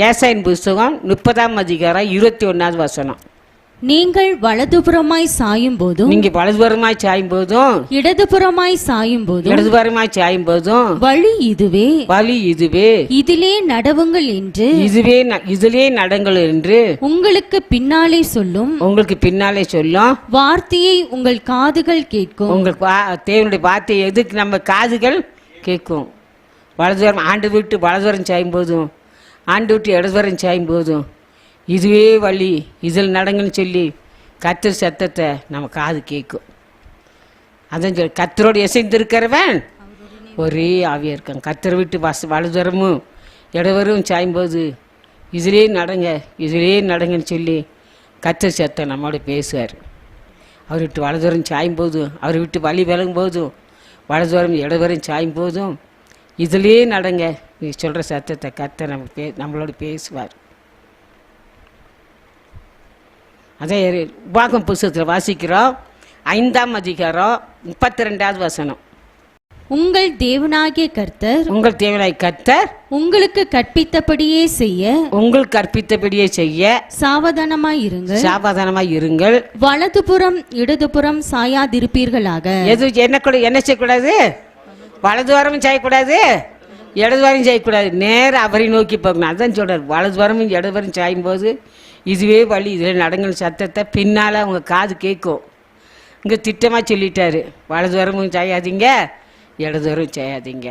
ஏசாயின் புஸ்தகம் 30:21. நீங்கள் வலதுபுறமாய் சாயும் போதும், நீங்க வலதுபுறமாய் சாயும் போதும், இடதுபுறமாய் சாயும் போதும், இடதுபுறமாய் சாயும் போதும், வழி இதுவே, வழி இதுவே, இதிலே நடவுங்கள் என்று, இதிலே நடங்கள் என்று உங்களுக்கு பின்னாலே சொல்லும், உங்களுக்கு பின்னாலே சொல்லும் வார்த்தையை உங்கள் காதுகள் கேட்கும். உங்களுக்கு தேவனுடைய வார்த்தை எதுக்கு நம்ம காதுகள் கேட்கும்? வலதுபுறம் ஆண்டு விட்டு வலதுபுறம் சாயும் போதும், ஆண்டு விட்டு இடதுபுறம் சாயும் போதும், இதுவே வழி, இதில் நடங்கன்னு சொல்லி கர்த்தர் சத்தத்தை நம்ம காது கேட்கும். அதான் சொல்லி கர்த்தரோடு இசைந்திருக்கிறவன் ஒரே ஆவியாக இருக்கான். கர்த்தரை விட்டு வலதுபுறமும் இடவரும் சாயும்போது இதிலே நடங்க, இதிலே நடங்கன்னு சொல்லி கர்த்தர் சத்தம் நம்மளோட பேசுவார். அவர் விட்டு வலதுபுறம் சாயும் போதும், அவர் விட்டு வழி விலகும் போதும், வலதுபுறம் இடவரும் சாயும் போதும் இதிலே நடங்க நீ சொல்கிற சத்தத்தை கர்த்தர் நம்மளோட பேசுவார். அதே உபாகம் புஸ்தகத்தில் வாசிக்கிறோம் 5:32. உங்கள் தேவனாகிய கர்த்தர், உங்கள் தேவனாகிய கர்த்தர் உங்களுக்கு கற்பித்தபடியே செய்ய, உங்களுக்கு கற்பித்தபடியே செய்ய சாவதானமாய் இருங்கள், சாவதானமாய் இருங்கள். வலதுபுறம் இடதுபுறம் சாயாதிருப்பீர்களாக. என்ன செய்யக்கூடாது? வலதுவாரமும் செய்யக்கூடாது, இடதுவாரம் செய்யக்கூடாது, நேரம் அவரை நோக்கி போகணும். அதான் சொல்றார், வலதுவாரமும் இடதுவாரம் சாயும் போது இதுவே வழி, இதில் நடங்கள் சத்தத்தை பின்னால் அவங்க காது கேட்கும். இங்கே திட்டமாக சொல்லிட்டாரு, வலதுவாரமும் செய்யாதீங்க, இடதுவாரம் செய்யாதீங்க.